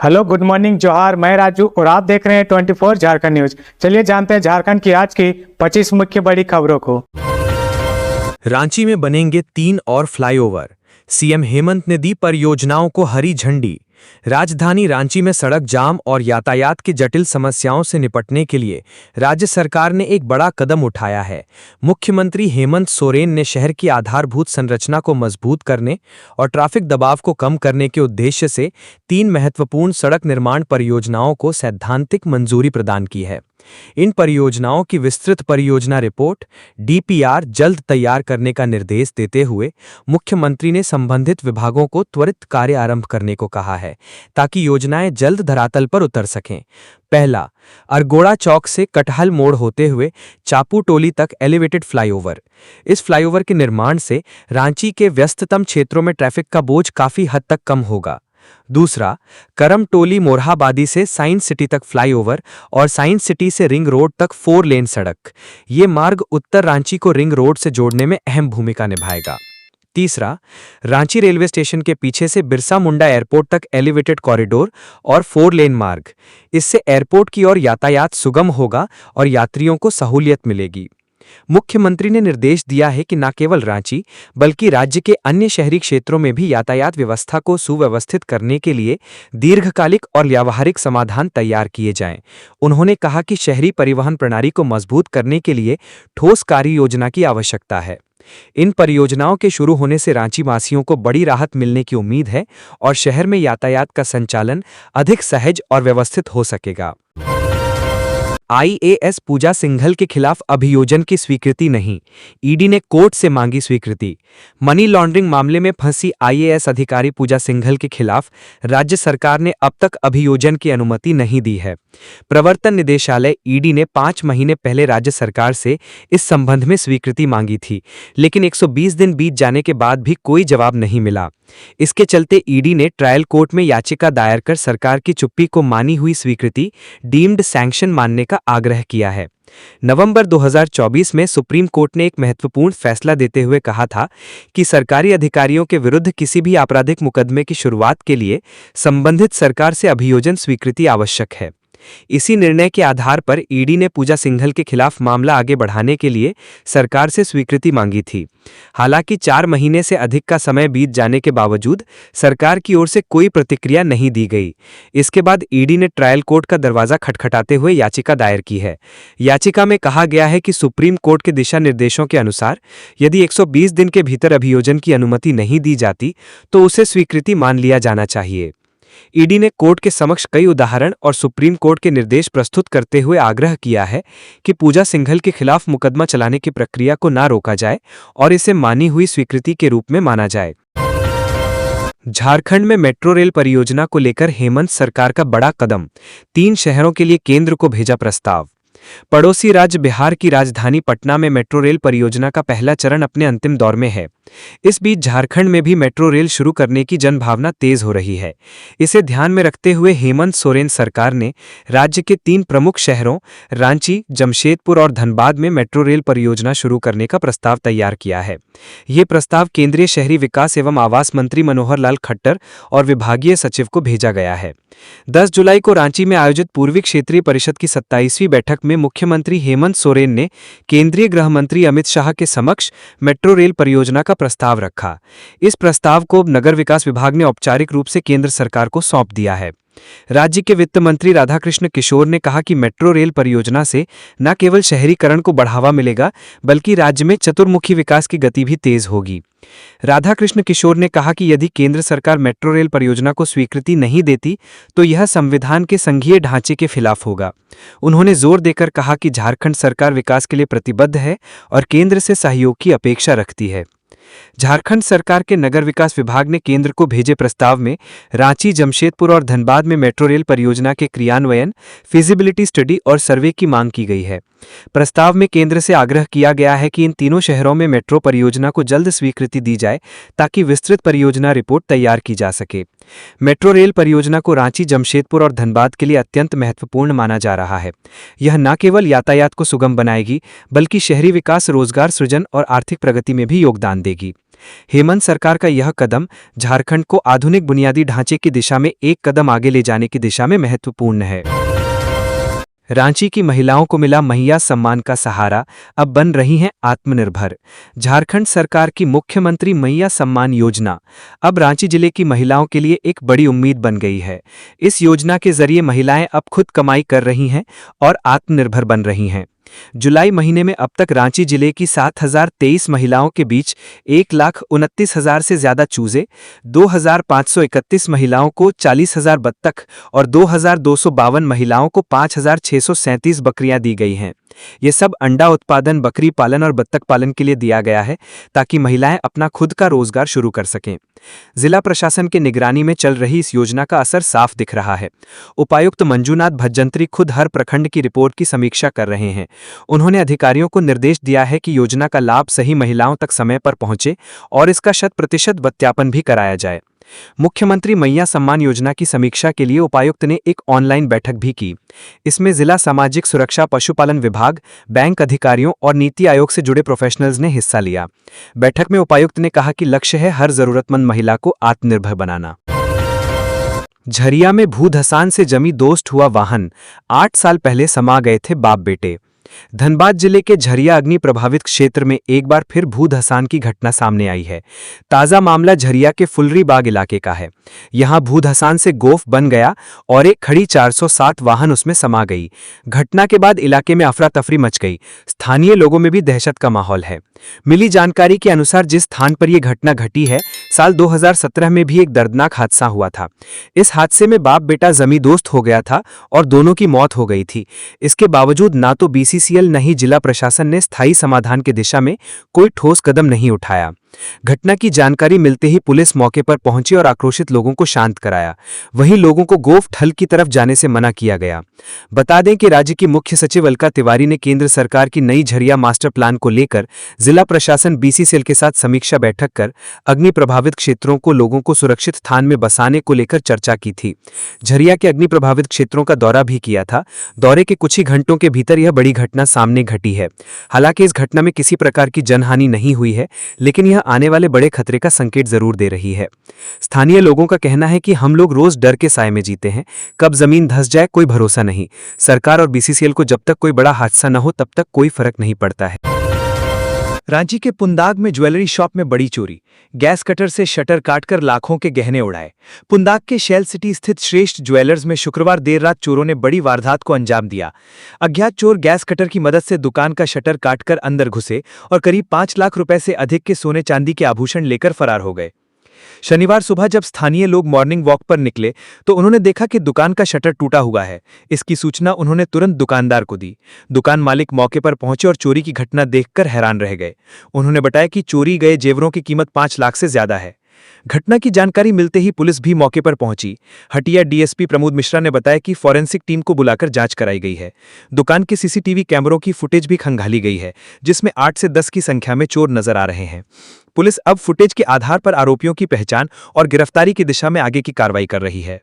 Hello, good morning, जोहार। मैं राजू और आप देख रहे हैं 24 झारखंड न्यूज। चलिए जानते हैं झारखंड की आज की 25 मुख्य बड़ी खबरों को। रांची में बनेंगे 3 और फ्लाईओवर। सीएम हेमंत ने दी परियोजनाओं को हरी झंडी। राजधानी रांची में सड़क जाम और यातायात की जटिल समस्याओं से निपटने के लिए राज्य सरकार ने एक बड़ा कदम उठाया है। मुख्यमंत्री हेमंत सोरेन ने शहर की आधारभूत संरचना को मजबूत करने और ट्रैफिक दबाव को कम करने के उद्देश्य से 3 महत्वपूर्ण सड़क निर्माण परियोजनाओं को सैद्धांतिक मंजूरी प्रदान की है। इन परियोजनाओं की विस्तृत परियोजना रिपोर्ट डीपीआर जल्द तैयार करने का निर्देश देते हुए मुख्यमंत्री ने संबंधित विभागों को त्वरित कार्य आरंभ करने को कहा है, ताकि योजनाएं जल्द धरातल पर उतर सकें। पहला, अरगोड़ा चौक से कटहल मोड़ होते हुए चापू टोली तक एलिवेटेड फ्लाईओवर। इस फ्लाईओवर के निर्माण से रांची के व्यस्ततम क्षेत्रों में ट्रैफिक का बोझ काफी हद तक कम होगा। दूसरा, करमटोली मोरहाबादी से साइंस सिटी तक फ्लाईओवर और साइंस सिटी से रिंग रोड तक 4 लेन सड़क। ये मार्ग उत्तर रांची को रिंग रोड से जोड़ने में अहम भूमिका निभाएगा। तीसरा, रांची रेलवे स्टेशन के पीछे से बिरसा मुंडा एयरपोर्ट तक एलिवेटेड कॉरिडोर और 4 लेन मार्ग। इससे एयरपोर्ट की ओर यातायात सुगम होगा और यात्रियों को सहूलियत मिलेगी। मुख्यमंत्री ने निर्देश दिया है कि न केवल रांची बल्कि राज्य के अन्य शहरी क्षेत्रों में भी यातायात व्यवस्था को सुव्यवस्थित करने के लिए दीर्घकालिक और व्यावहारिक समाधान तैयार किए जाएं। उन्होंने कहा कि शहरी परिवहन प्रणाली को मजबूत करने के लिए ठोस कार्य योजना की आवश्यकता है। इन परियोजनाओं के शुरू होने से रांची वासियों को बड़ी राहत मिलने की उम्मीद है और शहर में यातायात का संचालन अधिक सहज और व्यवस्थित हो सकेगा। आईएएस पूजा सिंघल के खिलाफ अभियोजन की स्वीकृति नहीं, ईडी ने कोर्ट से मांगी स्वीकृति। मनी लॉन्ड्रिंग मामले में फंसी आईएएस अधिकारी पूजा सिंघल के खिलाफ राज्य सरकार ने अब तक अभियोजन की अनुमति नहीं दी है। प्रवर्तन निदेशालय ईडी ने 5 महीने पहले राज्य सरकार से इस संबंध में स्वीकृति मांगी थी, लेकिन 120 दिन बीत जाने के बाद भी कोई जवाब नहीं मिला। इसके चलते ईडी ने ट्रायल कोर्ट में याचिका दायर कर सरकार की चुप्पी को मानी हुई स्वीकृति डीम्ड सैंक्शन मानने का आग्रह किया है। नवंबर 2024 में सुप्रीम कोर्ट ने एक महत्वपूर्ण फैसला देते हुए कहा था कि सरकारी अधिकारियों के विरुद्ध किसी भी आपराधिक मुकदमे की शुरुआत के लिए संबंधित सरकार से अभियोजन स्वीकृति आवश्यक है। इसी निर्णय के आधार पर ईडी ने पूजा सिंघल के खिलाफ मामला आगे बढ़ाने के लिए सरकार से स्वीकृति मांगी थी। हालांकि 4 महीने से अधिक का समय बीत जाने के बावजूद सरकार की ओर से कोई प्रतिक्रिया नहीं दी गई। इसके बाद ईडी ने ट्रायल कोर्ट का दरवाजा खटखटाते हुए याचिका दायर की है। याचिका में कहा गया है कि सुप्रीम कोर्ट के दिशा निर्देशों के अनुसार यदि 120 दिन के भीतर अभियोजन की अनुमति नहीं दी जाती तो उसे स्वीकृति मान लिया जाना चाहिए। ईडी ने कोर्ट के समक्ष कई उदाहरण और सुप्रीम कोर्ट के निर्देश प्रस्तुत करते हुए आग्रह किया है कि पूजा सिंघल के खिलाफ मुकदमा चलाने की प्रक्रिया को ना रोका जाए और इसे मानी हुई स्वीकृति के रूप में माना जाए। झारखंड में मेट्रो रेल परियोजना को लेकर हेमंत सरकार का बड़ा कदम, 3 शहरों के लिए केंद्र को भेजा प्रस्ताव। पड़ोसी राज्य बिहार की राजधानी पटना में मेट्रो रेल परियोजना का पहला चरण अपने अंतिम दौर में है। इस बीच झारखंड में भी मेट्रो रेल शुरू करने की जनभावना तेज हो रही है। इसे ध्यान में रखते हुए हेमंत सोरेन सरकार ने राज्य के 3 प्रमुख शहरों रांची, जमशेदपुर और धनबाद में मेट्रो रेल परियोजना शुरू करने का प्रस्ताव तैयार किया है। ये प्रस्ताव केंद्रीय शहरी विकास एवं आवास मंत्री मनोहर लाल खट्टर और विभागीय सचिव को भेजा गया है। 10 जुलाई को रांची में आयोजित पूर्वी क्षेत्रीय परिषद की 27वीं बैठक में मुख्यमंत्री हेमंत सोरेन ने केंद्रीय गृह मंत्री अमित शाह के समक्ष मेट्रो रेल परियोजना का प्रस्ताव रखा। इस प्रस्ताव को नगर विकास विभाग ने औपचारिक रूप से केंद्र सरकार को सौंप दिया है। राज्य के वित्त मंत्री राधाकृष्ण किशोर ने कहा कि मेट्रो रेल परियोजना से न केवल शहरीकरण को बढ़ावा मिलेगा बल्कि राज्य में चतुर्मुखी विकास की गति भी तेज होगी। राधाकृष्ण किशोर ने कहा कि यदि केंद्र सरकार मेट्रो रेल परियोजना को स्वीकृति नहीं देती तो यह संविधान के संघीय ढांचे के खिलाफ होगा। उन्होंने जोर देकर कहा कि झारखंड सरकार विकास के लिए प्रतिबद्ध है और केंद्र से सहयोग की अपेक्षा रखती है। झारखंड सरकार के नगर विकास विभाग ने केंद्र को भेजे प्रस्ताव में रांची, जमशेदपुर और धनबाद में मेट्रो रेल परियोजना के क्रियान्वयन, फिजिबिलिटी स्टडी और सर्वे की मांग की गई है। प्रस्ताव में केंद्र से आग्रह किया गया है कि इन तीनों शहरों में मेट्रो परियोजना को जल्द स्वीकृति दी जाए ताकि विस्तृत परियोजना रिपोर्ट तैयार की जा सके। मेट्रो रेल परियोजना को रांची, जमशेदपुर और धनबाद के लिए अत्यंत महत्वपूर्ण माना जा रहा है। यह न केवल यातायात को सुगम बनाएगी बल्कि शहरी विकास, रोजगार सृजन और आर्थिक प्रगति में भी योगदान देगी। हेमंत सरकार का यह कदम झारखंड को आधुनिक बुनियादी ढांचे की दिशा में एक कदम आगे ले जाने की दिशा में महत्वपूर्ण है। रांची की महिलाओं को मिला मैया सम्मान का सहारा, अब बन रही हैं आत्मनिर्भर। झारखंड सरकार की मुख्यमंत्री मैया सम्मान योजना अब रांची जिले की महिलाओं के लिए एक बड़ी उम्मीद बन गई है। इस योजना के जरिए महिलाएं अब खुद कमाई कर रही हैं और आत्मनिर्भर बन रही हैं। जुलाई महीने में अब तक रांची जिले की 7023 महिलाओं के बीच 1,29,000 से ज्यादा चूजे, 2,531 महिलाओं को 40,000 बत्तख और 2,252 महिलाओं को 5,637 बकरियां दी गई हैं। ये सब अंडा उत्पादन, बकरी पालन और बत्तख पालन के लिए दिया गया है ताकि महिलाएं अपना खुद का रोजगार शुरू कर सकें। जिला प्रशासन के निगरानी में चल रही इस योजना का असर साफ दिख रहा है। उपायुक्त मंजूनाथ भज्जंत्री खुद हर प्रखंड की रिपोर्ट की समीक्षा कर रहे हैं। उन्होंने अधिकारियों को निर्देश दिया है कि योजना का लाभ सही महिलाओं तक समय पर पहुंचे और इसका 100% सत्यापन भी कराया जाए। मुख्यमंत्री मैया सम्मान योजना की समीक्षा के लिए उपायुक्त ने एक ऑनलाइन बैठक भी की। इसमें जिला सामाजिक सुरक्षा, पशुपालन विभाग, बैंक अधिकारियों और नीति आयोग से जुड़े प्रोफेशनल्स ने हिस्सा लिया। बैठक में उपायुक्त ने कहा कि लक्ष्य है हर जरूरतमंद महिला को आत्मनिर्भर बनाना। झरिया में भू धसान से जमी दोस्त हुआ वाहन, 8 साल पहले समा गए थे बाप बेटे। धनबाद जिले के झरिया अग्नि प्रभावित क्षेत्र में एक बार फिर भू धसान की घटना सामने आई है। ताजा मामला झरिया के फुलरी बाग इलाके का है। यहां भू धसान से गोफ बन गया और एक खड़ी 460 वाहन उसमें समा गई। घटना के बाद इलाके में अफरा तफरी मच गई। स्थानीय लोगों में भी दहशत का माहौल है। मिली जानकारी के अनुसार जिस स्थान पर यह घटना घटी है, साल 2017 में भी एक दर्दनाक हादसा हुआ था। इस हादसे में बाप बेटा जमी दोस्त हो गया था और दोनों की मौत हो गई थी। इसके बावजूद ना तो बीसीसीएल नहीं जिला प्रशासन ने स्थायी समाधान की दिशा में कोई ठोस कदम नहीं उठाया। घटना की जानकारी मिलते ही पुलिस मौके पर पहुंची और आक्रोशित लोगों को शांत कराया। वहीं लोगों को गोफ ठल की तरफ जाने से मना किया गया। बता दें कि राज्य की मुख्य सचिव अलका तिवारी ने केंद्र सरकार की नई झरिया मास्टर प्लान को लेकर जिला प्रशासन बीसीसीएल के साथ समीक्षा बैठक कर अग्नि प्रभावित क्षेत्रों को लोगों को सुरक्षित स्थान में बसाने को लेकर चर्चा की थी। झरिया के अग्नि प्रभावित क्षेत्रों का दौरा भी किया था। दौरे के कुछ ही घंटों के भीतर यह बड़ी घटना सामने घटी है। हालांकि इस घटना में किसी प्रकार की जनहानि नहीं हुई है, लेकिन यह आने वाले बड़े खतरे का संकेत जरूर दे रही है। स्थानीय लोगों का कहना है कि हम लोग रोज डर के साए में जीते हैं, कब जमीन धंस जाए कोई भरोसा नहीं। सरकार और बीसीसीएल को जब तक कोई बड़ा हादसा न हो तब तक कोई फर्क नहीं पड़ता है। रांची के पुंदाग में ज्वेलरी शॉप में बड़ी चोरी, गैस कटर से शटर काटकर लाखों के गहने उड़ाए। पुंदाग के शेल सिटी स्थित श्रेष्ठ ज्वेलर्स में शुक्रवार देर रात चोरों ने बड़ी वारदात को अंजाम दिया। अज्ञात चोर गैस कटर की मदद से दुकान का शटर काटकर अंदर घुसे और करीब 5 लाख रुपए से अधिक के सोने चांदी के आभूषण लेकर फरार हो गए। शनिवार सुबह जब स्थानीय लोग मॉर्निंग वॉक पर निकले तो उन्होंने देखा कि दुकान का शटर टूटा हुआ है। इसकी सूचना उन्होंने तुरंत दुकानदार को दी। दुकान मालिक मौके पर पहुंचे और चोरी की घटना देखकर हैरान रह गए। उन्होंने बताया कि चोरी गए जेवरों की कीमत 5 लाख से ज्यादा है। घटना की जानकारी मिलते ही पुलिस भी मौके पर पहुंची। हटिया डीएसपी प्रमोद मिश्रा ने बताया कि फॉरेंसिक टीम को बुलाकर जांच कराई गई है। दुकान के सीसीटीवी कैमरों की फुटेज भी खंगाली गई है, जिसमें 8 से 10 की संख्या में चोर नजर आ रहे हैं। पुलिस अब फुटेज के आधार पर आरोपियों की पहचान और गिरफ्तारी की दिशा में आगे की कार्रवाई कर रही है।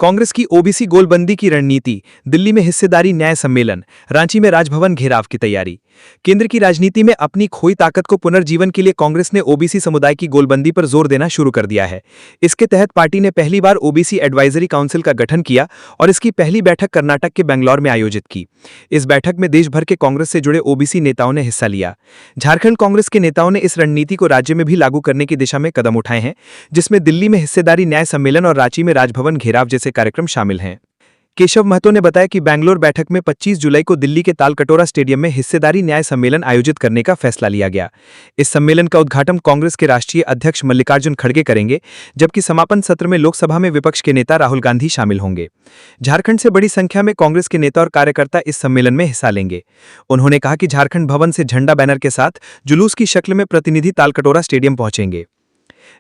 कांग्रेस की ओबीसी गोलबंदी की रणनीति, दिल्ली में हिस्सेदारी न्याय सम्मेलन, रांची में राजभवन घेराव की तैयारी। केंद्र की राजनीति में अपनी खोई ताकत को पुनर्जीवन के लिए कांग्रेस ने ओबीसी समुदाय की गोलबंदी पर जोर देना शुरू कर दिया है। इसके तहत पार्टी ने पहली बार ओबीसी एडवाइजरी काउंसिल का गठन किया और इसकी पहली बैठक कर्नाटक के बेंगलौर में आयोजित की। इस बैठक में देश भर के कांग्रेस से जुड़े ओबीसी नेताओं ने हिस्सा लिया। झारखंड कांग्रेस के नेताओं ने इस रणनीति को राज्य में भी लागू करने की दिशा में कदम उठाए हैं, जिसमें दिल्ली में हिस्सेदारी न्याय सम्मेलन और रांची में राजभवन घेराव जैसे कार्यक्रम शामिल हैं। केशव महतो ने बताया कि बेंगलोर बैठक में 25 जुलाई को दिल्ली के तालकटोरा स्टेडियम में हिस्सेदारी न्याय सम्मेलन आयोजित करने का फैसला लिया गया। इस सम्मेलन का उद्घाटन कांग्रेस के राष्ट्रीय अध्यक्ष मल्लिकार्जुन खड़गे करेंगे, जबकि समापन सत्र में लोकसभा में विपक्ष के नेता राहुल गांधी शामिल होंगे। झारखंड से बड़ी संख्या में कांग्रेस के नेता और कार्यकर्ता इस सम्मेलन में हिस्सा लेंगे। उन्होंने कहा कि झारखंड भवन से झंडा बैनर के साथ जुलूस की शक्ल में प्रतिनिधि तालकटोरा स्टेडियम पहुंचेंगे।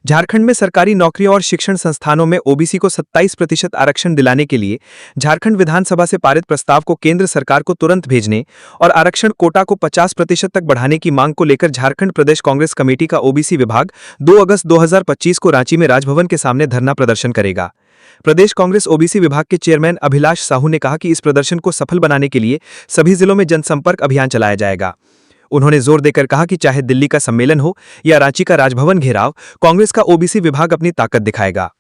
झारखंड में सरकारी नौकरियों और शिक्षण संस्थानों में ओबीसी को 27% आरक्षण दिलाने के लिए झारखंड विधानसभा से पारित प्रस्ताव को केंद्र सरकार को तुरंत भेजने और आरक्षण कोटा को 50% तक बढ़ाने की मांग को लेकर झारखंड प्रदेश कांग्रेस कमेटी का ओबीसी विभाग 2 अगस्त 2025 को रांची में राजभवन के सामने धरना प्रदर्शन करेगा। प्रदेश कांग्रेस ओबीसी विभाग के चेयरमैन अभिलाष साहू ने कहा कि इस प्रदर्शन को सफल बनाने के लिए सभी जिलों में जनसंपर्क अभियान चलाया जाएगा। उन्होंने जोर देकर कहा कि चाहे दिल्ली का सम्मेलन हो या रांची का राजभवन घेराव, कांग्रेस का ओबीसी विभाग अपनी ताकत दिखाएगा।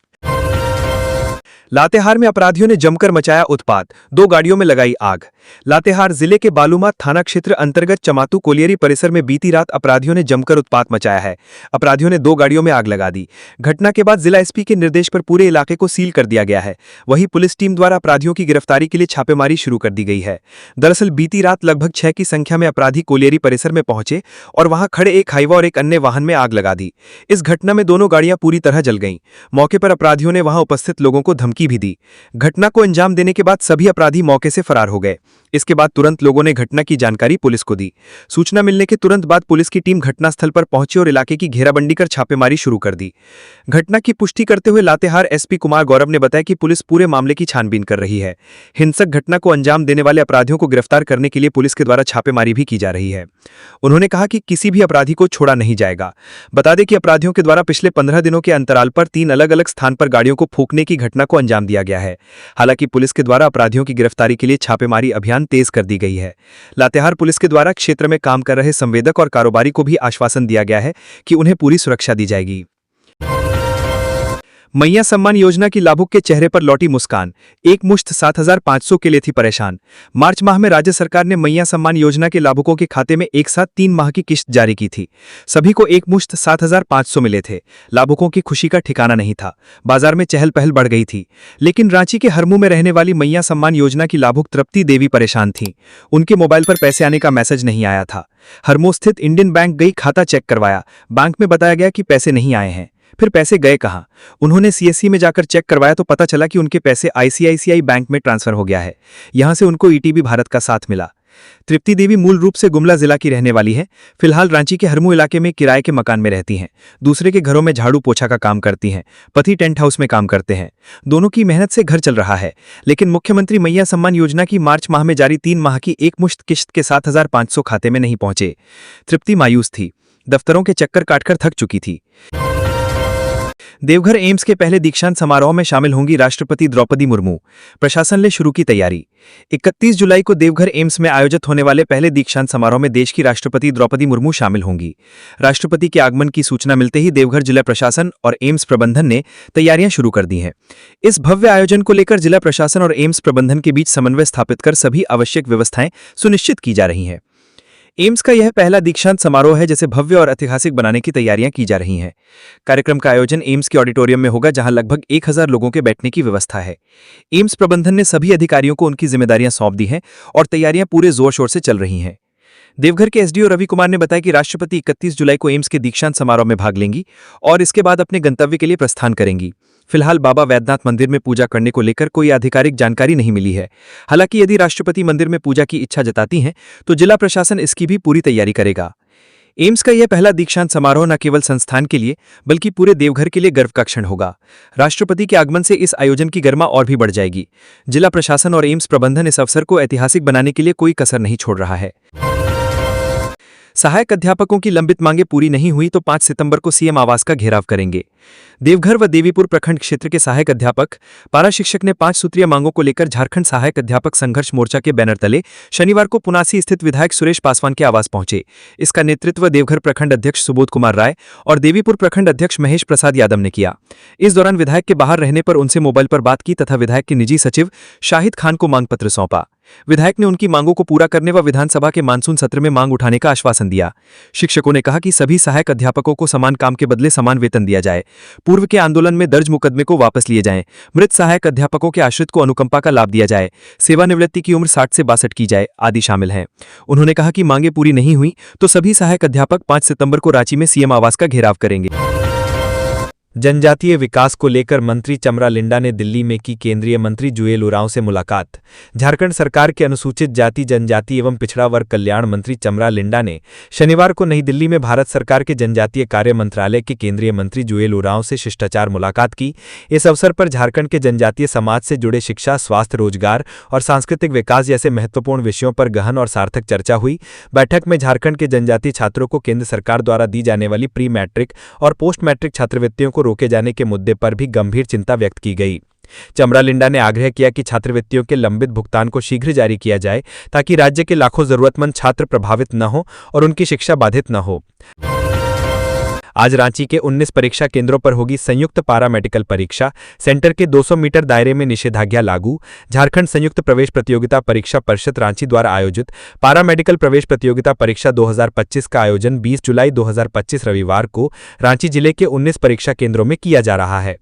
लातेहार में अपराधियों ने जमकर मचाया उत्पात, 2 गाड़ियों में लगाई आग। लातेहार जिले के बालूमाथ थाना क्षेत्र अंतर्गत चमातू कोलियरी परिसर में बीती रात अपराधियों ने जमकर उत्पात मचाया है। अपराधियों ने 2 गाड़ियों में आग लगा दी। घटना के बाद जिला एसपी के निर्देश पर पूरे इलाके को सील कर दिया गया है। वहीं पुलिस टीम द्वारा अपराधियों की गिरफ्तारी के लिए छापेमारी शुरू कर दी गई है। दरअसल बीती रात लगभग 6 की संख्या में अपराधी कोलियरी परिसर में पहुंचे और वहां खड़े एक हाईवा और एक अन्य वाहन में आग लगा दी। इस घटना में दोनों गाड़ियां पूरी तरह जल गईं। मौके पर अपराधियों ने वहां उपस्थित लोगों को धमकी भी दी। घटना को अंजाम देने के बाद सभी अपराधी मौके से फरार हो गए। इसके बाद तुरंत लोगों ने घटना की जानकारी पुलिस को दी। सूचना मिलने के तुरंत बाद पुलिस की टीम घटनास्थल पर पहुंची और इलाके की घेराबंदी कर छापेमारी शुरू कर दी। घटना की पुष्टि करते हुए लातेहार एसपी कुमार गौरव ने बताया कि पुलिस पूरे मामले की छानबीन कर रही है। हिंसक घटना को अंजाम देने वाले अपराधियों को गिरफ्तार करने के लिए पुलिस के द्वारा छापेमारी भी की जा रही है। उन्होंने कहा कि किसी भी अपराधी को छोड़ा नहीं जाएगा। बता दें कि अपराधियों के द्वारा पिछले 15 दिनों के अंतराल पर 3 अलग-अलग स्थान पर गाड़ियों को फूंकने की घटना को अंजाम दिया गया है। हालांकि पुलिस के द्वारा अपराधियों की गिरफ्तारी के लिए छापेमारी अभियान तेज कर दी गई है। लातेहार पुलिस के द्वारा क्षेत्र में काम कर रहे संवेदक और कारोबारी को भी आश्वासन दिया गया है कि उन्हें पूरी सुरक्षा दी जाएगी। मैया सम्मान योजना की लाभुक के चेहरे पर लौटी मुस्कान, एक मुश्त 7,500 के लिए थी परेशान। मार्च माह में राज्य सरकार ने मैया सम्मान योजना के लाभुकों के खाते में एक साथ 3 माह की किश्त जारी की थी। सभी को एक मुश्त 7,500 मिले थे। लाभुकों की खुशी का ठिकाना नहीं था। बाजार में चहल पहल बढ़ गई थी। लेकिन रांची के हरमू में रहने वाली मैया सम्मान योजना की लाभुक तृप्ति देवी परेशान थी। उनके मोबाइल पर पैसे आने का मैसेज नहीं आया था। हरमू स्थित इंडियन बैंक गई, खाता चेक करवाया। बैंक में बताया गया कि पैसे नहीं आए हैं। फिर पैसे गए कहां? उन्होंने सीएससी में जाकर चेक करवाया तो पता चला कि उनके पैसे आईसीआईसीआई बैंक में ट्रांसफर हो गया है। यहां से उनको ईटीबी भारत का साथ मिला। तृप्ति देवी मूल रूप से गुमला जिला की रहने वाली है। फिलहाल रांची के हरमू इलाके में किराए के मकान में रहती हैं। दूसरे के घरों में झाड़ू पोछा का काम करती हैं। पति टेंट हाउस में काम करते हैं। दोनों की मेहनत से घर चल रहा है। लेकिन मुख्यमंत्री मैया सम्मान योजना की मार्च माह में जारी 3 माह की एक मुश्त किश्त के 7,500 खाते में नहीं पहुंचे। तृप्ति मायूस थी। दफ्तरों के चक्कर काटकर थक चुकी थी। देवघर एम्स के पहले दीक्षांत समारोह में शामिल होंगी राष्ट्रपति द्रौपदी मुर्मू। प्रशासन ने शुरू की तैयारी। 31 जुलाई को देवघर एम्स में आयोजित होने वाले पहले दीक्षांत समारोह में देश की राष्ट्रपति द्रौपदी मुर्मू शामिल होंगी। राष्ट्रपति के आगमन की सूचना मिलते ही देवघर जिला प्रशासन और एम्स प्रबंधन ने तैयारियां शुरू कर दी हैं। इस भव्य आयोजन को लेकर जिला प्रशासन और एम्स प्रबंधन के बीच समन्वय स्थापित कर सभी आवश्यक व्यवस्थाएं सुनिश्चित की जा रही हैं। एम्स का यह पहला दीक्षांत समारोह है जिसे भव्य और ऐतिहासिक बनाने की तैयारियां की जा रही हैं। कार्यक्रम का आयोजन एम्स के ऑडिटोरियम में होगा जहां लगभग 1,000 लोगों के बैठने की व्यवस्था है। एम्स प्रबंधन ने सभी अधिकारियों को उनकी जिम्मेदारियां सौंप दी हैं और तैयारियां पूरे जोर शोर से चल रही हैं। देवघर के एसडीओ रवि कुमार ने बताया कि राष्ट्रपति 31 जुलाई को एम्स के दीक्षांत समारोह में भाग लेंगी और इसके बाद अपने गंतव्य के लिए प्रस्थान करेंगी। फिलहाल बाबा वैद्यनाथ मंदिर में पूजा करने को लेकर कोई आधिकारिक जानकारी नहीं मिली है। हालांकि यदि राष्ट्रपति मंदिर में पूजा की इच्छा जताती हैं तो जिला प्रशासन इसकी भी पूरी तैयारी करेगा। एम्स का यह पहला दीक्षांत समारोह न केवल संस्थान के लिए बल्कि पूरे देवघर के लिए गर्व का क्षण होगा। राष्ट्रपति के आगमन से इस आयोजन की गरिमा और भी बढ़ जाएगी। जिला प्रशासन और एम्स प्रबंधन इस अवसर को ऐतिहासिक बनाने के लिए कोई कसर नहीं छोड़ रहा है। सहायक अध्यापकों की लंबित मांगें पूरी नहीं हुई तो 5 सितंबर को सीएम आवास का घेराव करेंगे। देवघर व देवीपुर प्रखंड क्षेत्र के सहायक अध्यापक, पारा शिक्षक ने 5 सूत्रीय मांगों को लेकर झारखंड सहायक अध्यापक संघर्ष मोर्चा के बैनर तले शनिवार को पुनासी स्थित विधायक सुरेश पासवान के आवास पहुंचे। इसका नेतृत्व देवघर प्रखंड अध्यक्ष सुबोध कुमार राय और देवीपुर प्रखंड अध्यक्ष महेश प्रसाद यादव ने किया। इस दौरान विधायक के बाहर रहने पर उनसे मोबाइल पर बात की तथा विधायक के निजी सचिव शाहिद खान को मांग पत्र सौंपा। विधायक ने उनकी मांगों को पूरा करने व विधानसभा के मानसून सत्र में मांग उठाने का आश्वासन दिया। शिक्षकों ने कहा कि सभी सहायक अध्यापकों को समान काम के बदले समान वेतन दिया जाए। पूर्व के आंदोलन में दर्ज मुकदमे को वापस लिए जाएं। मृत सहायक अध्यापकों के आश्रित को अनुकंपा का लाभ दिया जाए। सेवानिवृत्ति की उम्र 60 से 62 की जाए आदि शामिल हैं। उन्होंने कहा कि मांगे पूरी नहीं हुई तो सभी सहायक अध्यापक 5 सितंबर को रांची में सीएम आवास का घेराव करेंगे। जनजातीय विकास को लेकर मंत्री चमरा लिंडा ने दिल्ली में की केंद्रीय मंत्री जुएल ओरांव से मुलाकात। झारखंड सरकार के अनुसूचित जाति, जनजाति एवं पिछड़ा वर्ग कल्याण मंत्री चमरा लिंडा ने शनिवार को नई दिल्ली में भारत सरकार के जनजातीय कार्य मंत्रालय के केंद्रीय मंत्री जुएल ओरांव से शिष्टाचार मुलाकात की। इस अवसर पर झारखंड के जनजातीय समाज से जुड़े शिक्षा, स्वास्थ्य, रोजगार और सांस्कृतिक विकास जैसे महत्वपूर्ण विषयों पर गहन और सार्थक चर्चा हुई। बैठक में झारखंड के जनजातीय छात्रों को केंद्र सरकार द्वारा दी जाने वाली प्री मैट्रिक और पोस्ट मैट्रिक छात्रवृत्तियों को रोके जाने के मुद्दे पर भी गंभीर चिंता व्यक्त की गई। चमरा लिंडा ने आग्रह किया कि छात्रवृत्तियों के लंबित भुगतान को शीघ्र जारी किया जाए ताकि राज्य के लाखों जरूरतमंद छात्र प्रभावित न हो और उनकी शिक्षा बाधित न हो। आज रांची के 19 परीक्षा केंद्रों पर होगी संयुक्त पारा मेडिकल परीक्षा। सेंटर के 200 मीटर दायरे में निषेधाज्ञा लागू। झारखंड संयुक्त प्रवेश प्रतियोगिता परीक्षा परिषद रांची द्वारा आयोजित पारा मेडिकल प्रवेश प्रतियोगिता परीक्षा 2025 का आयोजन 20 जुलाई 2025 रविवार को रांची जिले के 19 परीक्षा केंद्रों में किया जा रहा है।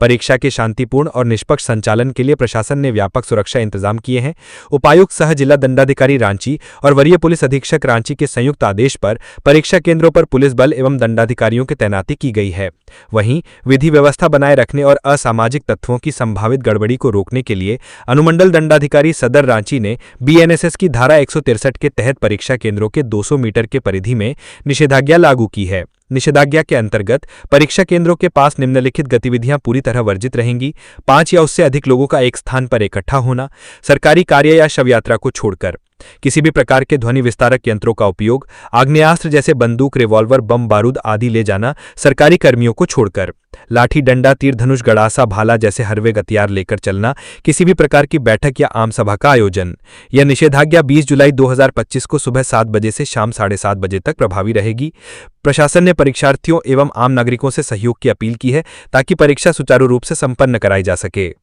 परीक्षा के शांतिपूर्ण और निष्पक्ष संचालन के लिए प्रशासन ने व्यापक सुरक्षा इंतजाम किए हैं। उपायुक्त सह जिला दंडाधिकारी रांची और वरीय पुलिस अधीक्षक रांची के संयुक्त आदेश पर परीक्षा केंद्रों पर पुलिस बल एवं दंडाधिकारियों की तैनाती की गई है। वहीं विधि व्यवस्था बनाए रखने और असामाजिक तत्वों की संभावित गड़बड़ी को रोकने के लिए अनुमंडल दंडाधिकारी सदर रांची ने बीएनएसएस की धारा 163 के तहत परीक्षा केंद्रों के 200 मीटर के परिधि में निषेधाज्ञा लागू की है। निषेधाज्ञा के अंतर्गत परीक्षा केंद्रों के पास निम्नलिखित गतिविधियां पूरी तरह वर्जित रहेंगी। 5 या उससे अधिक लोगों का एक स्थान पर इकट्ठा होना, सरकारी कार्य या शव यात्रा को छोड़कर किसी भी प्रकार के ध्वनि विस्तारक यंत्रों का उपयोग, आग्नेयास्त्र जैसे बंदूक, रिवॉल्वर, बम बारूद आदि ले जाना सरकारी कर्मियों को छोड़कर, लाठी डंडा, तीर धनुष, गड़ासा, भाला जैसे हरवे हथियार लेकर चलना, किसी भी प्रकार की बैठक या आम सभा का आयोजन। यह निषेधाज्ञा 20 जुलाई 2025 को सुबह 7 बजे से शाम 7:30 बजे तक प्रभावी रहेगी। प्रशासन ने परीक्षार्थियों एवं आम नागरिकों से सहयोग की अपील की है ताकि परीक्षा सुचारू रूप से संपन्न कराई जा सके।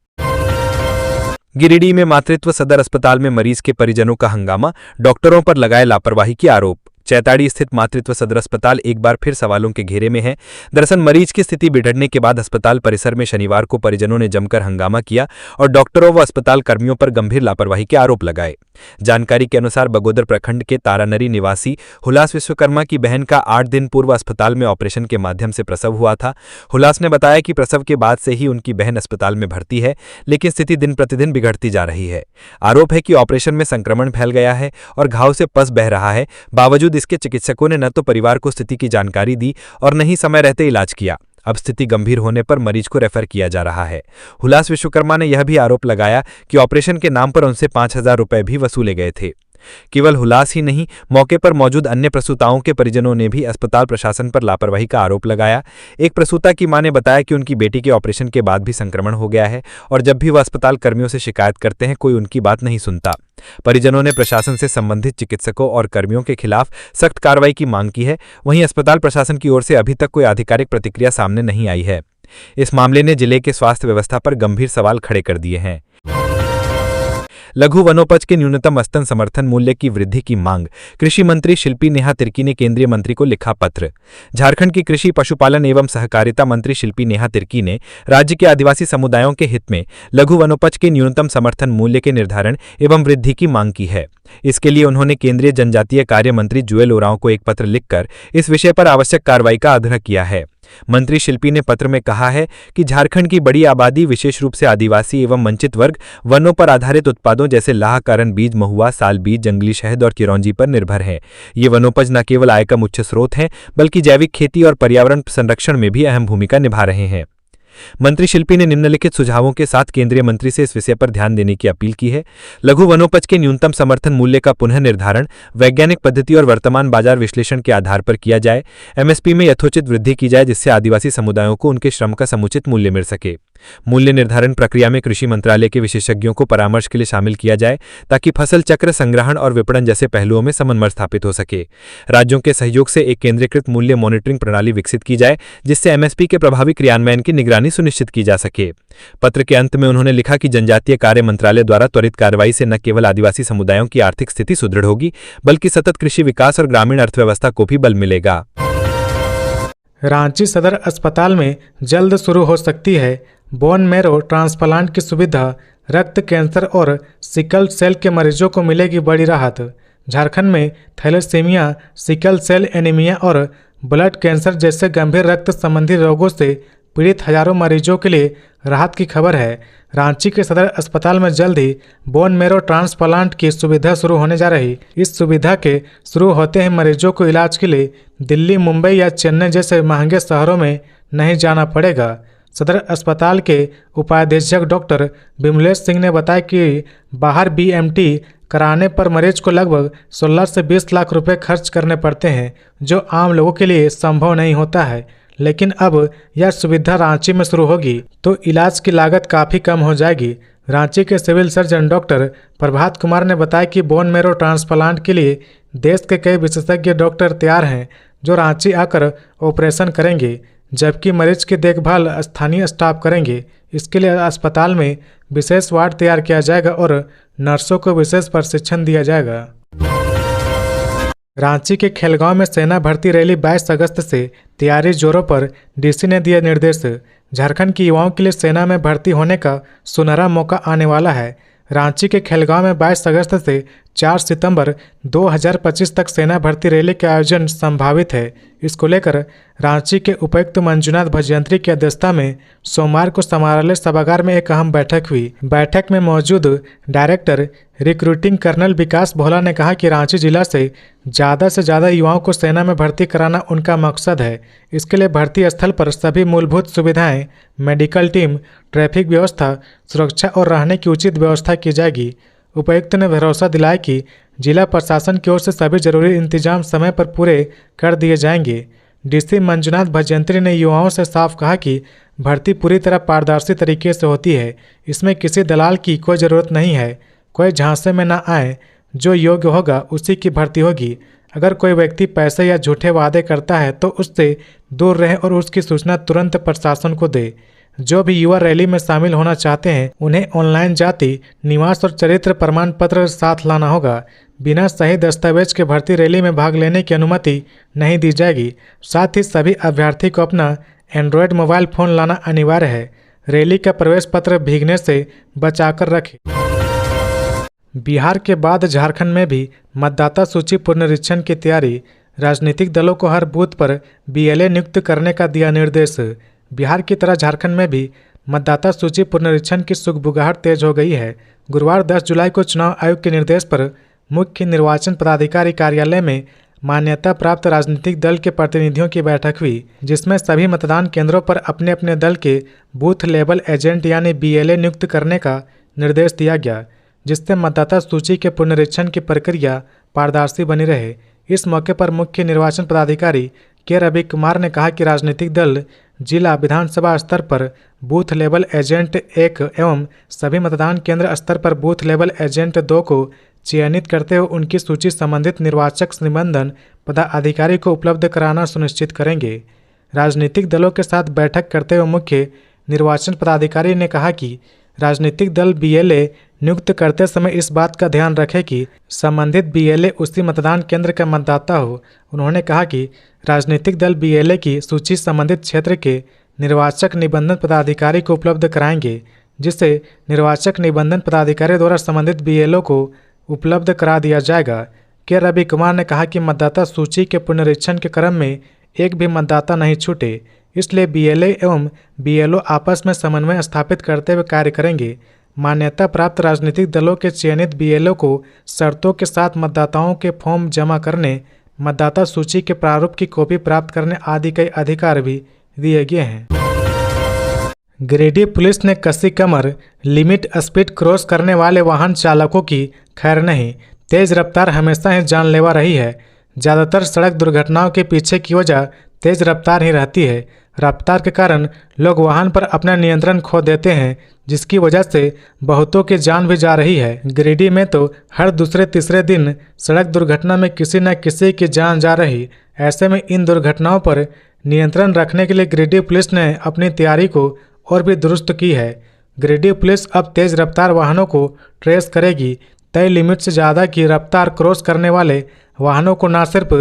गिरिडीह में मातृत्व सदर अस्पताल में मरीज के परिजनों का हंगामा, डॉक्टरों पर लगाए लापरवाही के आरोप। चैताड़ी स्थित मातृत्व सदर अस्पताल एक बार फिर सवालों के घेरे में है। दरअसल मरीज की स्थिति बिगड़ने के बाद अस्पताल परिसर में शनिवार को परिजनों ने जमकर हंगामा किया और डॉक्टरों व अस्पताल कर्मियों पर गंभीर लापरवाही के आरोप लगाए। जानकारी के अनुसार बगोदर प्रखंड के तारानरी निवासी हुलास विश्वकर्मा की बहन का 8 दिन पूर्व अस्पताल में ऑपरेशन के माध्यम से प्रसव हुआ था। हुलास ने बताया कि प्रसव के बाद से ही उनकी बहन अस्पताल में भर्ती है, लेकिन स्थिति दिन प्रतिदिन बिगड़ती जा रही है। आरोप है कि ऑपरेशन में संक्रमण फैल गया है और घाव से पस बह रहा है। बावजूद इसके चिकित्सकों ने न तो परिवार को स्थिति की जानकारी दी और न ही समय रहते इलाज किया। अब स्थिति गंभीर होने पर मरीज को रेफर किया जा रहा है। हुलास विश्वकर्मा ने यह भी आरोप लगाया कि ऑपरेशन के नाम पर उनसे 5,000 रुपए भी वसूले गए थे। केवल हुलास ही नहीं, मौके पर मौजूद अन्य प्रसूताओं के परिजनों ने भी अस्पताल प्रशासन पर लापरवाही का आरोप लगाया। एक प्रसूता की मां ने बताया कि उनकी बेटी के ऑपरेशन के बाद भी संक्रमण हो गया है और जब भी वह अस्पताल कर्मियों से शिकायत करते हैं कोई उनकी बात नहीं सुनता। परिजनों ने प्रशासन से संबंधित चिकित्सकों और कर्मियों के खिलाफ सख्त कार्रवाई की मांग की है। वहीं अस्पताल प्रशासन की ओर से अभी तक कोई आधिकारिक प्रतिक्रिया सामने नहीं आई है। इस मामले ने जिले के स्वास्थ्य व्यवस्था पर गंभीर सवाल खड़े कर दिए हैं। लघु वनोपज के न्यूनतम स्तन समर्थन मूल्य की वृद्धि की मांग, कृषि मंत्री शिल्पी नेहा तिर्की ने केंद्रीय मंत्री को लिखा पत्र। झारखंड की कृषि, पशुपालन एवं सहकारिता मंत्री शिल्पी नेहा तिर्की ने राज्य के आदिवासी समुदायों के हित में लघु वनोपज के न्यूनतम समर्थन मूल्य के निर्धारण एवं वृद्धि की मांग की है। इसके लिए उन्होंने केंद्रीय जनजातीय कार्य मंत्री जुएल ओरांव को एक पत्र लिखकर इस विषय पर आवश्यक कार्रवाई का आग्रह किया है। मंत्री शिल्पी ने पत्र में कहा है कि झारखंड की बड़ी आबादी, विशेष रूप से आदिवासी एवं वंचित वर्ग, वनों पर आधारित उत्पादों जैसे लाह, कारण बीज, महुआ, साल बीज, जंगली शहद और किरौंजी पर निर्भर है। ये वनोपज न केवल आय का मुख्य स्रोत हैं, बल्कि जैविक खेती और पर्यावरण संरक्षण में भी अहम भूमिका निभा रहे हैं। मंत्री शिल्पी ने निम्नलिखित सुझावों के साथ केंद्रीय मंत्री से इस विषय पर ध्यान देने की अपील की है। लघु वनोपज के न्यूनतम समर्थन मूल्य का पुनः निर्धारण वैज्ञानिक पद्धति और वर्तमान बाजार विश्लेषण के आधार पर किया जाए। एमएसपी में यथोचित वृद्धि की जाए जिससे आदिवासी समुदायों को उनके श्रम का समुचित मूल्य मिल सके। मूल्य निर्धारण प्रक्रिया में कृषि मंत्रालय के विशेषज्ञों को परामर्श के लिए शामिल किया जाए ताकि फसल चक्र, संग्रहण और विपणन जैसे पहलुओं में समन्वय स्थापित हो सके। राज्यों के सहयोग से एक केंद्रीकृत मूल्य मॉनिटरिंग प्रणाली विकसित की जाए जिससे एमएसपी के प्रभावी क्रियान्वयन की निगरानी सुनिश्चित की जा सके। पत्र के अंत में उन्होंने लिखा कि जनजातीय कार्य मंत्रालय द्वारा त्वरित कार्रवाई से न केवल आदिवासी समुदायों की आर्थिक स्थिति सुदृढ़ होगी बल्कि सतत कृषि विकास और ग्रामीण अर्थव्यवस्था को भी बल मिलेगा। रांची सदर अस्पताल में जल्द शुरू हो सकती है बोन मैरो ट्रांसप्लांट की सुविधा। रक्त कैंसर और सिकल सेल के मरीजों को मिलेगी बड़ी राहत। झारखंड में थैलेसीमिया, सिकल सेल एनीमिया और ब्लड कैंसर जैसे गंभीर रक्त संबंधी रोगों से पीड़ित हजारों मरीजों के लिए राहत की खबर है। रांची के सदर अस्पताल में जल्द ही बोन मैरो ट्रांसप्लांट की सुविधा शुरू होने जा रही। इस सुविधा के शुरू होते ही मरीजों को इलाज के लिए दिल्ली, मुंबई या चेन्नई जैसे महंगे शहरों में नहीं जाना पड़ेगा। सदर अस्पताल के उपाध्यक्ष डॉक्टर विमलेश सिंह ने बताया कि बाहर बीएमटी कराने पर मरीज को लगभग 16 से 20 लाख रुपए खर्च करने पड़ते हैं, जो आम लोगों के लिए संभव नहीं होता है। लेकिन अब यह सुविधा रांची में शुरू होगी तो इलाज की लागत काफ़ी कम हो जाएगी। रांची के civil surgeon doctor Prabhat Kumar ने बताया कि बोन मैरो ट्रांसप्लांट के लिए देश के कई विशेषज्ञ डॉक्टर तैयार हैं जो रांची आकर ऑपरेशन करेंगे, जबकि मरीज की देखभाल स्थानीय स्टाफ करेंगे। इसके लिए अस्पताल में विशेष वार्ड तैयार किया जाएगा और नर्सों को विशेष प्रशिक्षण दिया जाएगा। रांची के खेलगांव में सेना भर्ती रैली 22 अगस्त से तैयारी जोरों पर, डीसी ने दिए निर्देश। झारखंड के युवाओं के लिए सेना में भर्ती होने का सुनहरा मौका आने वाला है। रांची के खेलगांव में 22 अगस्त से 4 सितंबर 2025 तक सेना भर्ती रैली का आयोजन संभावित है। इसको लेकर रांची के उपायुक्त मंजुनाथ भजयंत्री की अध्यक्षता में सोमवार को समारोह सभागार में एक अहम बैठक हुई। बैठक में मौजूद डायरेक्टर रिक्रूटिंग कर्नल विकास भोला ने कहा कि रांची जिला से ज़्यादा युवाओं को सेना में भर्ती कराना उनका मकसद है। इसके लिए भर्ती स्थल पर सभी मूलभूत सुविधाएं, मेडिकल टीम, ट्रैफिक व्यवस्था, सुरक्षा और रहने की उचित व्यवस्था की जाएगी। उपायुक्त ने भरोसा दिलाया कि जिला प्रशासन की ओर से सभी जरूरी इंतजाम समय पर पूरे कर दिए जाएंगे। डीसी मंजुनाथ भजयंत्री ने युवाओं से साफ कहा कि भर्ती पूरी तरह पारदर्शी तरीके से होती है। इसमें किसी दलाल की कोई ज़रूरत नहीं है। कोई झांसे में ना आए, जो योग्य होगा उसी की भर्ती होगी। अगर कोई व्यक्ति पैसे या झूठे वादे करता है तो उससे दूर रहें और उसकी सूचना तुरंत प्रशासन को दे। जो भी युवा रैली में शामिल होना चाहते हैं उन्हें ऑनलाइन जाति, निवास और चरित्र प्रमाण पत्र साथ लाना होगा। बिना सही दस्तावेज के भर्ती रैली में भाग लेने की अनुमति नहीं दी जाएगी। साथ ही सभी अभ्यर्थी को अपना एंड्रॉयड मोबाइल फ़ोन लाना अनिवार्य है। रैली का प्रवेश पत्र भीगने से बचाकर रखें। बिहार के बाद झारखंड में भी मतदाता सूची पुनरीक्षण की तैयारी। राजनीतिक दलों को हर बूथ पर बीएलए नियुक्त करने का दिया निर्देश। बिहार की तरह झारखंड में भी मतदाता सूची पुनरीक्षण की सुगबुगाहट तेज हो गई है। गुरुवार 10 जुलाई को चुनाव आयोग के निर्देश पर मुख्य निर्वाचन पदाधिकारी कार्यालय में मान्यता प्राप्त राजनीतिक दल के प्रतिनिधियों की बैठक हुई, जिसमें सभी मतदान केंद्रों पर अपने अपने दल के बूथ लेवल एजेंट यानी बीएलए नियुक्त करने का निर्देश दिया गया, जिससे मतदाता सूची के पुनरीक्षण की प्रक्रिया पारदर्शी बनी रहे। इस मौके पर मुख्य निर्वाचन पदाधिकारी के रवि कुमार ने कहा कि राजनीतिक दल जिला विधानसभा स्तर पर बूथ लेवल एजेंट 1 एवं सभी मतदान केंद्र स्तर पर बूथ लेवल एजेंट 2 को चयनित करते हुए उनकी सूची संबंधित निर्वाचक निबंधन पदाधिकारी को उपलब्ध कराना सुनिश्चित करेंगे। राजनीतिक दलों के साथ बैठक करते हुए मुख्य निर्वाचन पदाधिकारी ने कहा कि राजनीतिक दल बीएलए नियुक्त करते समय इस बात का ध्यान रखें कि संबंधित बीएलए उसी मतदान केंद्र का मतदाता हो। उन्होंने कहा कि राजनीतिक दल बीएलए की सूची संबंधित क्षेत्र के निर्वाचक निबंधन पदाधिकारी को उपलब्ध कराएंगे, जिससे निर्वाचक निबंधन पदाधिकारी द्वारा संबंधित बीएलओ को उपलब्ध करा दिया जाएगा। के रवि कुमार ने कहा कि मतदाता सूची के पुनरीक्षण के क्रम में एक भी मतदाता नहीं छूटे, इसलिए बीएलए एवं बीएलओ आपस में समन्वय स्थापित करते हुए कार्य करेंगे। मान्यता प्राप्त राजनीतिक दलों के चयनित बीएलओ को शर्तों के साथ मतदाताओं के फॉर्म जमा करने, मतदाता सूची के प्रारूप की कॉपी प्राप्त करने आदि कई अधिकार भी दिए गए हैं। गिरिडीह पुलिस ने कसी कमर, लिमिट स्पीड क्रॉस करने वाले वाहन चालकों की खैर नहीं। तेज रफ्तार हमेशा ही जानलेवा रही है। ज़्यादातर सड़क दुर्घटनाओं के पीछे की वजह तेज रफ्तार ही रहती है। रफ्तार के कारण लोग वाहन पर अपना नियंत्रण खो देते हैं, जिसकी वजह से बहुतों की जान भी जा रही है। गिरिडीह में तो हर दूसरे तीसरे दिन सड़क दुर्घटना में किसी न किसी की जान जा रही। ऐसे में इन दुर्घटनाओं पर नियंत्रण रखने के लिए गिरिडीह पुलिस ने अपनी तैयारी को और भी दुरुस्त की है। गिरिडीह पुलिस अब तेज रफ्तार वाहनों को ट्रेस करेगी। तय लिमिट से ज़्यादा की रफ्तार क्रॉस करने वाले वाहनों को न सिर्फ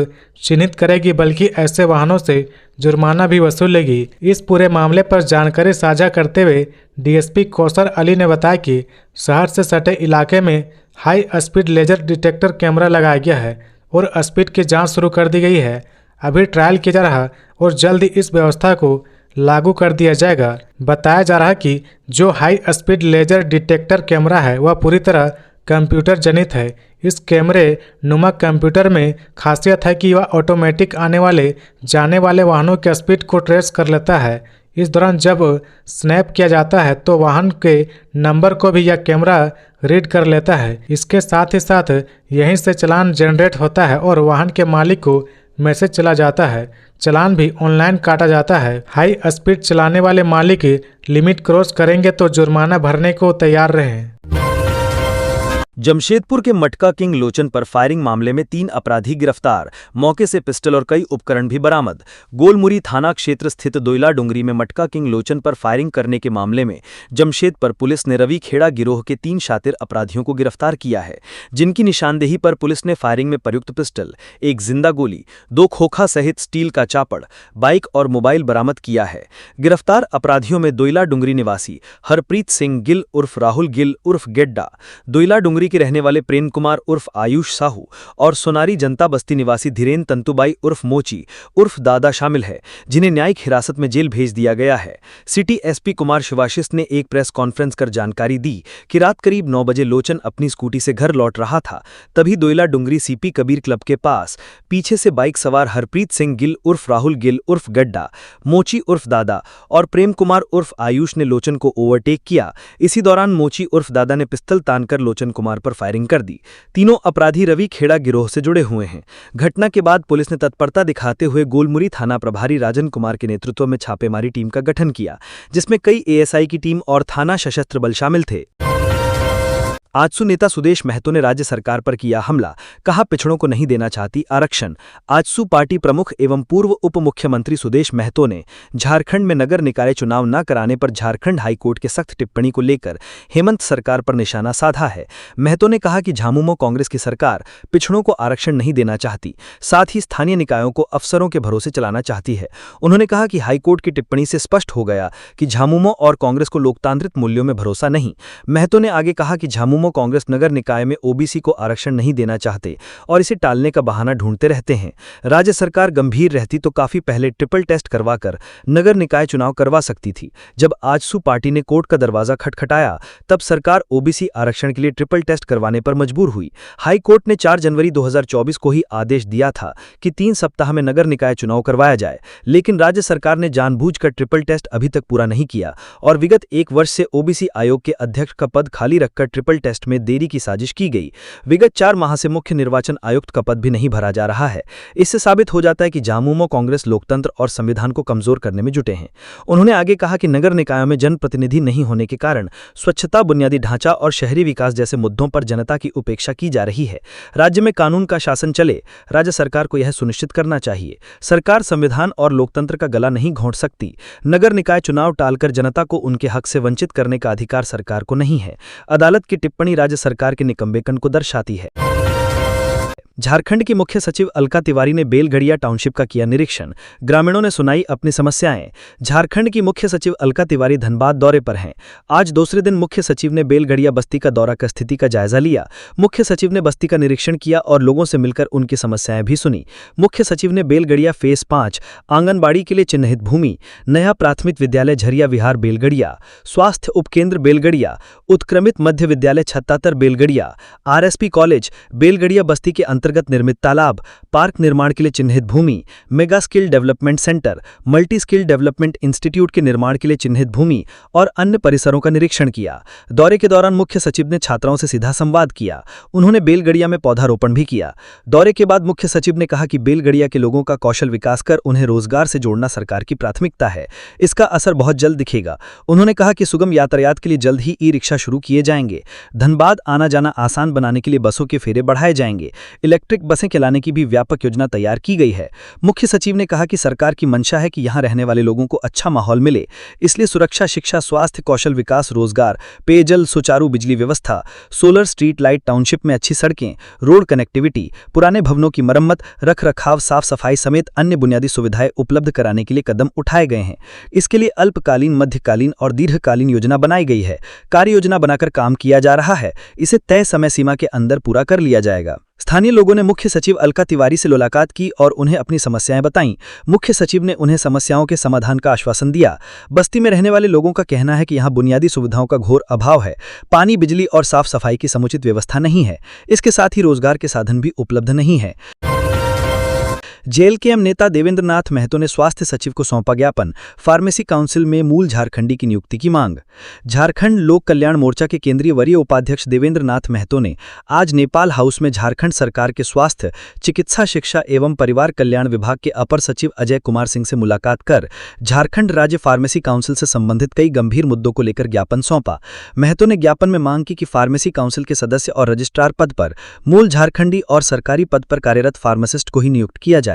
चिन्हित करेगी बल्कि ऐसे वाहनों से जुर्माना भी वसूलेगी। इस पूरे मामले पर जानकारी साझा करते हुए डीएसपी कौसर अली ने बताया कि शहर से सटे इलाके में high speed laser detector camera लगाया गया है और स्पीड की जांच शुरू कर दी गई है। अभी ट्रायल किया जा रहा और जल्द ही इस व्यवस्था को लागू कर दिया जाएगा। बताया जा रहा है कि जो high speed laser detector camera है वह पूरी तरह कंप्यूटर जनित है। इस कैमरे नुमा कंप्यूटर में खासियत है कि वह ऑटोमेटिक आने वाले जाने वाले वाहनों के स्पीड को ट्रेस कर लेता है। इस दौरान जब स्नैप किया जाता है तो वाहन के नंबर को भी यह कैमरा रीड कर लेता है। इसके साथ ही साथ यहीं से चालान जनरेट होता है और वाहन के मालिक को मैसेज चला जाता है। चालान भी ऑनलाइन काटा जाता है। हाई स्पीड चलाने वाले मालिक लिमिट क्रॉस करेंगे तो जुर्माना भरने को तैयार रहें। जमशेदपुर के मटका किंग लोचन पर फायरिंग मामले में 3 अपराधी गिरफ्तार, मौके से पिस्टल और कई उपकरण भी बरामद। गोलमुरी थाना क्षेत्र स्थित दोइला डुंगरी में मटका किंग लोचन पर फायरिंग करने के मामले में जमशेदपुर पुलिस ने रवि खेड़ा गिरोह के 3 शातिर अपराधियों को गिरफ्तार किया है, जिनकी निशानदेही पर पुलिस ने फायरिंग में प्रयुक्त पिस्टल, 1 जिंदा गोली, 2 खोखा सहित स्टील का चापड़, बाइक और मोबाइल बरामद किया है। गिरफ्तार अपराधियों में दोइला डुंगरी निवासी हरप्रीत सिंह गिल उर्फ राहुल गिल उर्फ गेड्डा, दोइला डुंगरी के रहने वाले प्रेम कुमार उर्फ आयुष साहू और सोनारी जनता बस्ती निवासी धीरेन तंतुबाई उर्फ मोची उर्फ दादा शामिल है, जिन्हें न्यायिक हिरासत में जेल भेज दिया गया है। सिटी एसपी कुमार शिवाशिष ने एक प्रेस कॉन्फ्रेंस कर जानकारी दी कि रात करीब 9 बजे लोचन अपनी स्कूटी से घर लौट रहा था, तभी दोइला डुंगरी सीपी कबीर क्लब के पास पीछे से बाइक सवार हरप्रीत सिंह गिल उर्फ राहुल गिल उर्फ गड्डा, मोची उर्फ दादा और प्रेम कुमार उर्फ आयुष ने लोचन को ओवरटेक किया। इसी दौरान मोची उर्फ दादा ने पिस्टल तानकर लोचन कुमार पर फायरिंग कर दी। तीनों अपराधी रवि खेड़ा गिरोह से जुड़े हुए हैं। घटना के बाद पुलिस ने तत्परता दिखाते हुए गोलमुरी थाना प्रभारी राजन कुमार के नेतृत्व में छापेमारी टीम का गठन किया, जिसमें कई एएसआई की टीम और थाना सशस्त्र बल शामिल थे। आजसू नेता सुदेश महतो ने राज्य सरकार पर किया हमला, कहा पिछड़ों को नहीं देना चाहती आरक्षण। आजसू पार्टी प्रमुख एवं पूर्व उप मुख्यमंत्री सुदेश महतो ने झारखंड में नगर निकाय चुनाव न कराने पर झारखंड हाईकोर्ट के सख्त टिप्पणी को लेकर हेमंत सरकार पर निशाना साधा है। महतो ने कहा कि झामुमो कांग्रेस की सरकार पिछड़ों को आरक्षण नहीं देना चाहती, साथ ही स्थानीय निकायों को अफसरों के भरोसे चलाना चाहती है। उन्होंने कहा कि हाईकोर्ट की टिप्पणी से स्पष्ट हो गया कि झामुमो और कांग्रेस को लोकतांत्रिक मूल्यों में भरोसा नहीं। महतो ने आगे कहा कि झामुमो कांग्रेस नगर निकाय में ओबीसी को आरक्षण नहीं देना चाहते और इसे टालने का बहाना ढूंढते रहते हैं। राज्य सरकार गंभीर रहती तो काफी पहले ट्रिपल टेस्ट करवाकर नगर निकाय चुनाव करवा सकती थी। जब आजसू पार्टी ने कोर्ट का दरवाजा खटखटाया, तब सरकार ओबीसी आरक्षण के लिए ट्रिपल टेस्ट करवाने पर मजबूर हुई। हाई कोर्ट ने 4 जनवरी 2024 को ही आदेश दिया था कि 3 सप्ताह में नगर निकाय चुनाव करवाया जाए, लेकिन राज्य सरकार ने जानबूझकर ट्रिपल टेस्ट अभी तक पूरा नहीं किया और विगत 1 वर्ष से ओबीसी आयोग के अध्यक्ष का पद खाली रखकर ट्रिपल टेस्ट में देरी की साजिश की गई। विगत 4 माह से मुख्य निर्वाचन आयुक्त का पद भी नहीं भरा जा रहा है। इससे साबित हो जाता है कि झामुमो कांग्रेस लोकतंत्र और संविधान को कमजोर करने में जुटे हैं। उन्होंने आगे कहा कि नगर निकायों में जनप्रतिनिधि नहीं होने के कारण स्वच्छता, बुनियादी ढांचा और शहरी विकास जैसे मुद्दों पर जनता की उपेक्षा की जा रही है। राज्य में कानून का शासन चले, राज्य सरकार को यह सुनिश्चित करना चाहिए। सरकार संविधान और लोकतंत्र का गला नहीं घोंट सकती। नगर निकाय चुनाव टालकर जनता को उनके हक से वंचित करने का अधिकार सरकार को नहीं है। अदालत की टिप्पणी राज्य सरकार के निकम्बेपन को दर्शाती है। झारखंड की मुख्य सचिव अलका तिवारी ने बेलगड़िया टाउनशिप का किया निरीक्षण, ग्रामीणों ने सुनाई अपनी समस्याएं। झारखंड की मुख्य सचिव अलका तिवारी धनबाद दौरे पर हैं। आज दूसरे दिन मुख्य सचिव ने बेलगड़िया बस्ती का दौरा कर स्थिति का जायजा लिया। मुख्य सचिव ने बस्ती का निरीक्षण किया और लोगों से मिलकर उनकी समस्याएं भी सुनी। मुख्य सचिव ने बेलगड़िया फेज 5 आंगनबाड़ी के लिए चिन्हित भूमि, नया प्राथमिक विद्यालय झरिया विहार बेलगड़िया, स्वास्थ्य उपकेंद्र बेलगड़िया, उत्क्रमित मध्य विद्यालय छत्तातर बेलगड़िया, आरएसपी कॉलेज बेलगड़िया बस्ती के अंतर्गत निर्मित तालाब, पार्क निर्माण के लिए चिन्हित भूमि, mega skill development centre, multi skill development institute के निर्माण के लिए चिन्हित भूमि और अन्य परिसरों का निरीक्षण किया। दौरे के दौरान मुख्य सचिव ने छात्राओं से सीधा संवाद किया। उन्होंने बेलगड़िया में पौधारोपण भी किया। दौरे के बाद मुख्य सचिव ने कहा कि बेलगड़िया के लोगों का कौशल विकास कर उन्हें रोजगार से जोड़ना सरकार की प्राथमिकता है। इसका असर बहुत जल्द दिखेगा। उन्होंने कहा कि सुगम यातायात के लिए जल्द ही ई-रिक्शा शुरू किए जाएंगे। धनबाद आना जाना आसान बनाने के लिए बसों के फेरे बढ़ाए जाएंगे। इलेक्ट्रिक बसें चलाने की भी व्यापक योजना तैयार की गई है। मुख्य सचिव ने कहा कि सरकार की मंशा है कि यहां रहने वाले लोगों को अच्छा माहौल मिले, इसलिए सुरक्षा, शिक्षा, स्वास्थ्य, कौशल विकास, रोजगार, पेयजल, सुचारू बिजली व्यवस्था, सोलर स्ट्रीट लाइट, टाउनशिप में अच्छी सड़कें, रोड कनेक्टिविटी, पुराने भवनों की मरम्मत, रख रखाव, साफ सफाई समेत अन्य बुनियादी सुविधाएं उपलब्ध कराने के लिए कदम उठाए गए हैं। इसके लिए अल्पकालीन, मध्यकालीन और दीर्घकालीन योजना बनाई गई है। कार्य योजना बनाकर काम किया जा रहा है। इसे तय समय सीमा के अंदर पूरा कर लिया जाएगा। स्थानीय लोगों ने मुख्य सचिव अलका तिवारी से मुलाकात की और उन्हें अपनी समस्याएं बताईं। मुख्य सचिव ने उन्हें समस्याओं के समाधान का आश्वासन दिया। बस्ती में रहने वाले लोगों का कहना है कि यहां बुनियादी सुविधाओं का घोर अभाव है। पानी, बिजली और साफ सफाई की समुचित व्यवस्था नहीं है। इसके साथ ही रोजगार के साधन भी उपलब्ध नहीं है। जेएलकेएम नेता देवेंद्र नाथ महतो ने स्वास्थ्य सचिव को सौंपा ज्ञापन, फार्मेसी काउंसिल में मूल झारखंडी की नियुक्ति की मांग। झारखंड लोक कल्याण मोर्चा के केंद्रीय वरीय उपाध्यक्ष देवेंद्र नाथ महतो ने आज नेपाल हाउस में झारखंड सरकार के स्वास्थ्य, चिकित्सा शिक्षा एवं परिवार कल्याण विभाग के अपर सचिव अजय कुमार सिंह से मुलाकात कर झारखंड राज्य फार्मेसी काउंसिल से संबंधित कई गंभीर मुद्दों को लेकर ज्ञापन सौंपा। महतो ने ज्ञापन में मांग की कि फार्मेसी काउंसिल के सदस्य और रजिस्ट्रार पद पर मूल झारखंडी और सरकारी पद पर कार्यरत फार्मासिस्ट को ही नियुक्त किया जाए।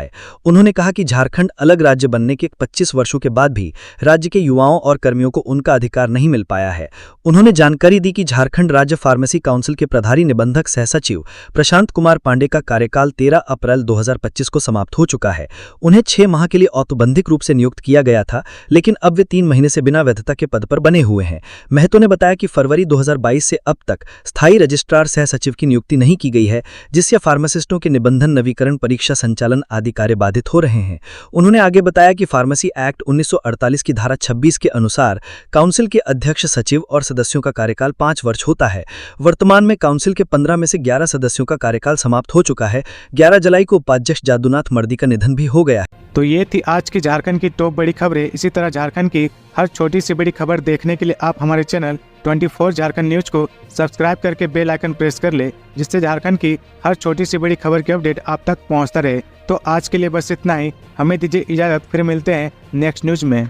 उन्होंने कहा कि झारखंड अलग राज्य बनने के 25 वर्षों के बाद भी राज्य के युवाओं और कर्मियों को उनका अधिकार नहीं मिल पाया है। उन्होंने जानकारी दी कि झारखंड राज्य फार्मेसी काउंसिल के प्रभारी निबंधक सह सचिव प्रशांत कुमार पांडे का कार्यकाल 13 अप्रैल 2025 को समाप्त हो चुका है। उन्हें 6 माह के लिए औपबंधिक रूप से नियुक्त किया गया था, लेकिन अब वे 3 महीने से बिना वैधता के पद पर बने हुए हैं। महतो ने बताया कि फरवरी 2022 से अब तक स्थायी रजिस्ट्रार सह सचिव की नियुक्ति नहीं की गई है, जिससे फार्मासिस्टों के निबंधन, नवीकरण, परीक्षा संचालन आदि कार्य बाधित हो रहे हैं। उन्होंने आगे बताया कि फार्मेसी एक्ट 1948 की धारा 26 के अनुसार काउंसिल के अध्यक्ष, सचिव और सदस्यों का कार्यकाल 5 वर्ष होता है। वर्तमान में काउंसिल के 15 में से 11 सदस्यों का कार्यकाल समाप्त हो चुका है। 11 जुलाई को उपाध्यक्ष जादूनाथ मर्दी का निधन भी हो गया है। तो ये थी आज की झारखंड की टॉप बड़ी खबरें। इसी तरह झारखंड की हर छोटी सी बड़ी खबर देखने के लिए आप हमारे चैनल 24 झारखंड न्यूज को सब्सक्राइब करके बेल आइकन प्रेस कर ले, जिससे झारखंड की हर छोटी सी बड़ी खबर की अपडेट आप तक पहुंचता रहे। तो आज के लिए बस इतना ही। हमें दीजिए इजाजत, फिर मिलते हैं नेक्स्ट न्यूज में।